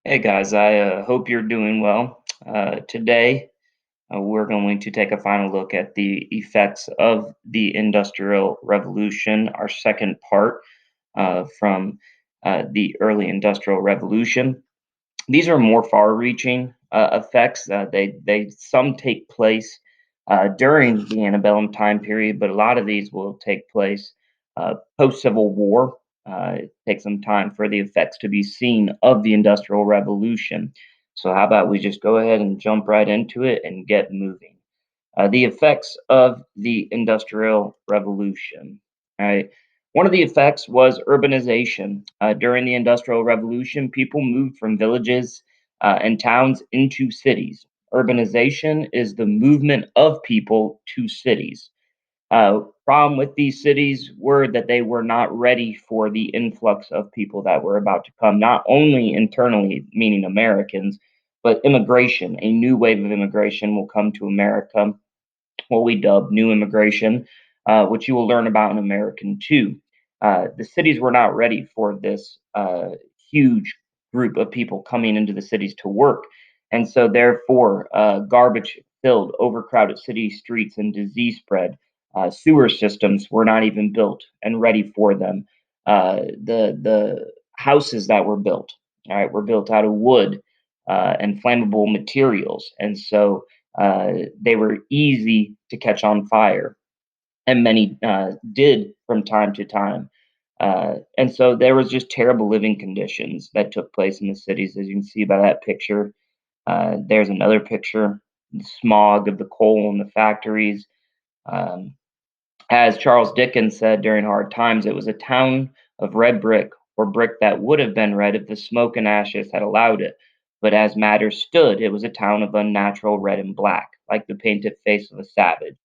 Hey guys, I hope you're doing well. Today, we're going to take a final look at the effects of the Industrial Revolution, our second part from the early Industrial Revolution. These are more far-reaching effects. They some take place during the antebellum time period, but a lot of these will take place post-Civil War. It takes some time for the effects to be seen of the Industrial Revolution. So, how about we just go ahead and jump right into it and get moving? The effects of the Industrial Revolution. All right. One of the effects was urbanization. During the Industrial Revolution, people moved from villages and towns into cities. Urbanization is the movement of people to cities. Problem with these cities were that they were not ready for the influx of people that were about to come, not only internally, meaning Americans, but immigration. A new wave of immigration will come to America, what we dub new immigration, which you will learn about in American 2. The cities were not ready for this huge group of people coming into the cities to work. And so, therefore, garbage filled, overcrowded city streets and disease spread. Sewer systems were not even built and ready for them. The houses that were built, all right, were built out of wood and flammable materials. And so, they were easy to catch on fire, and many did from time to time. And so there was just terrible living conditions that took place in the cities, as you can see by that picture. There's another picture, the smog of the coal in the factories. Um, as Charles Dickens said during Hard Times, it was a town of red brick, or brick that would have been red if the smoke and ashes had allowed it. But as matters stood, it was a town of unnatural red and black, like the painted face of a savage.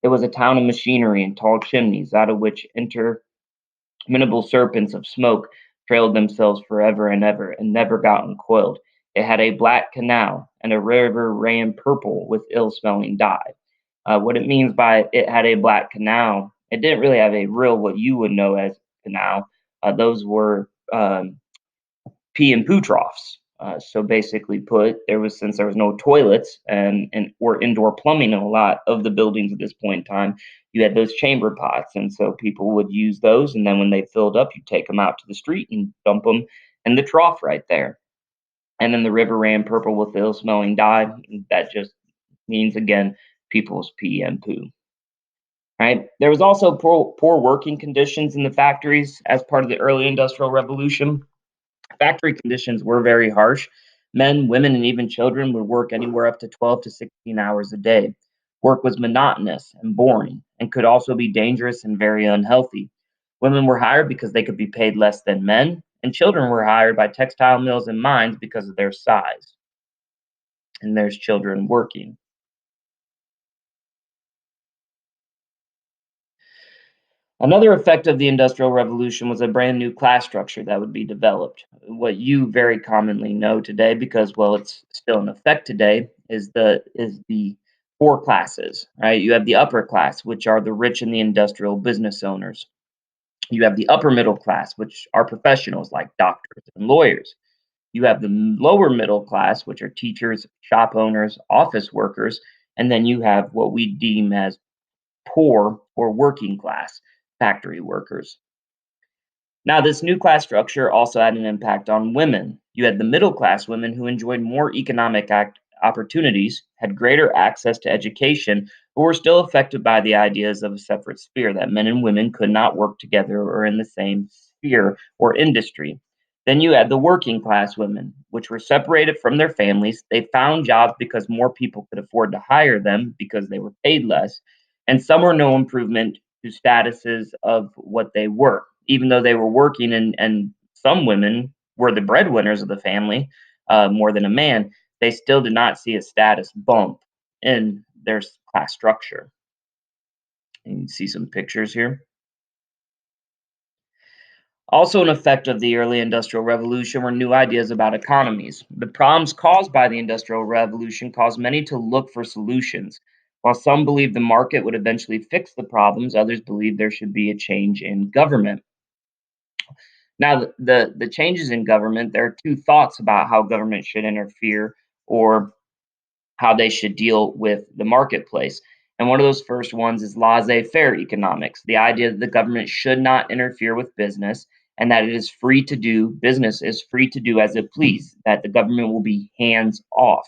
It was a town of machinery and tall chimneys, out of which interminable serpents of smoke trailed themselves forever and ever, and never got uncoiled. It had a black canal, and a river ran purple with ill smelling dye. What it means by it had a black canal, it didn't really have a real what you would know as canal. Those were pee and poo troughs. So basically put, there was since there was no toilets and or indoor plumbing in a lot of the buildings at this point in time, you had those chamber pots, and so people would use those, and then when they filled up, you take them out to the street and dump them in the trough right there. And then the river ran purple with ill-smelling dye. That just means again people's pee and poo. Right. There was also poor working conditions in the factories as part of the early industrial revolution. Factory conditions were very harsh. Men, women, and even children would work anywhere up to 12 to 16 hours a day. Work was monotonous and boring, and could also be dangerous and very unhealthy. Women were hired because they could be paid less than men, and children were hired by textile mills and mines because of their size. And there's children working. Another effect of the Industrial Revolution was a brand new class structure that would be developed. What you very commonly know today, because well, it's still in effect today, is the four classes. Right, you have the upper class, which are the rich and the industrial business owners. You have the upper middle class, which are professionals like doctors and lawyers. You have the lower middle class, which are teachers, shop owners, office workers, and then you have what we deem as poor or working class factory workers. Now, this new class structure also had an impact on women. You had the middle class women who enjoyed more economic opportunities, had greater access to education, but were still affected by the ideas of a separate sphere that men and women could not work together or in the same sphere or industry. Then you had the working class women, which were separated from their families. They found jobs because more people could afford to hire them because they were paid less, and some were no improvement to statuses of what they were, even though they were working, and some women were the breadwinners of the family more than a man, they still did not see a status bump in their class structure. And you can see some pictures here. Also, an effect of the early Industrial Revolution were new ideas about economies. The problems caused by the Industrial Revolution caused many to look for solutions. While some believed the market would eventually fix the problems, others believed there should be a change in government. Now, the changes in government, there are two thoughts about how government should interfere or how they should deal with the marketplace. And one of those first ones is laissez faire economics, the idea that the government should not interfere with business and that it is free to do, business is free to do as it please, that the government will be hands off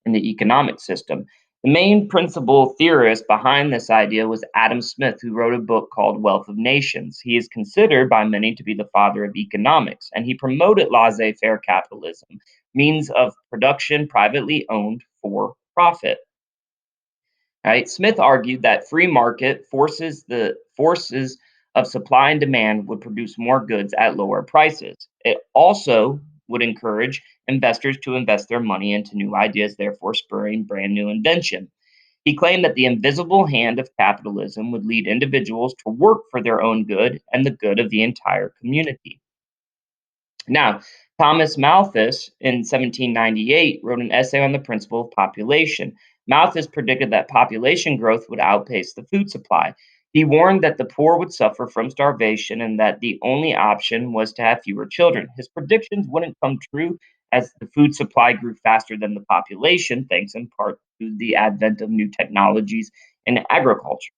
in the economic system. The main principal theorist behind this idea was Adam Smith, who wrote a book called Wealth of Nations. He is considered by many to be the father of economics, and he promoted laissez faire capitalism, means of production privately owned for profit. Right? Smith argued that free market forces of supply and demand would produce more goods at lower prices. It also would encourage investors to invest their money into new ideas, therefore spurring brand new invention. He claimed that the invisible hand of capitalism would lead individuals to work for their own good and the good of the entire community. Now, Thomas Malthus in 1798 wrote an essay on the principle of population. Malthus predicted that population growth would outpace the food supply. He warned that the poor would suffer from starvation and that the only option was to have fewer children. His predictions wouldn't come true as the food supply grew faster than the population, thanks in part to the advent of new technologies in agriculture.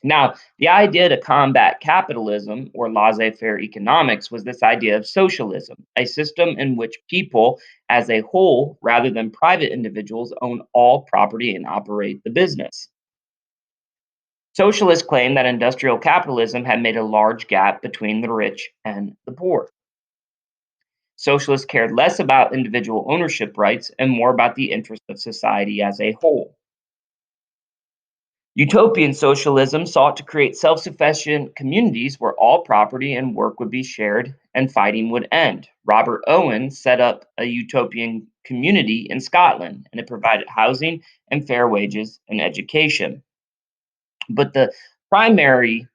Now, the idea to combat capitalism or laissez faire economics was this idea of socialism, a system in which people as a whole, rather than private individuals, own all property and operate the business. Socialists claimed that industrial capitalism had made a large gap between the rich and the poor. Socialists cared less about individual ownership rights and more about the interest of society as a whole. Utopian socialism sought to create self sufficient communities where all property and work would be shared and fighting would end. Robert Owen set up a utopian community in Scotland, and it provided housing and fair wages and education. But the primary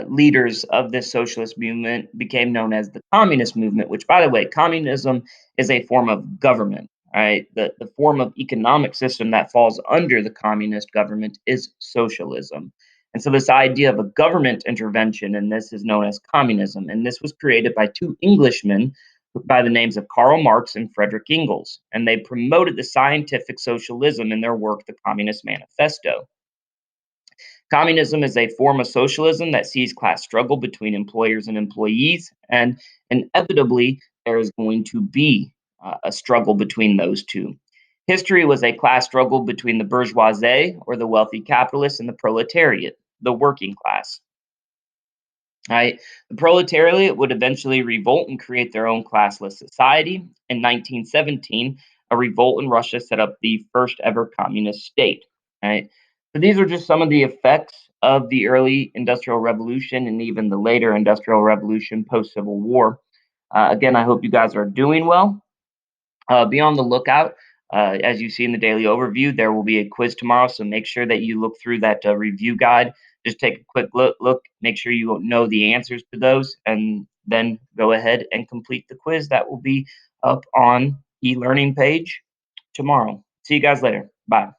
leaders of this socialist movement became known as the communist movement, which, by the way, communism is a form of government. Right, the form of economic system that falls under the communist government is socialism. And so, this idea of a government intervention, and this is known as communism, and this was created by two Englishmen by the names of Karl Marx and Frederick Engels, and they promoted the scientific socialism in their work, The Communist Manifesto. Communism is a form of socialism that sees class struggle between employers and employees, and inevitably, there is going to be a struggle between those two. History was a class struggle between the bourgeoisie, or the wealthy capitalists, and the proletariat, the working class. Right? The proletariat would eventually revolt and create their own classless society. In 1917, a revolt in Russia set up the first ever communist state. Right? So these are just some of the effects of the early Industrial Revolution and even the later Industrial Revolution post Civil War. Again, I hope you guys are doing well. Be on the lookout. As you see in the daily overview, there will be a quiz tomorrow, so make sure that you look through that review guide. Just take a quick look, make sure you know the answers to those, and then go ahead and complete the quiz. That will be up on e-learning page tomorrow. See you guys later. Bye.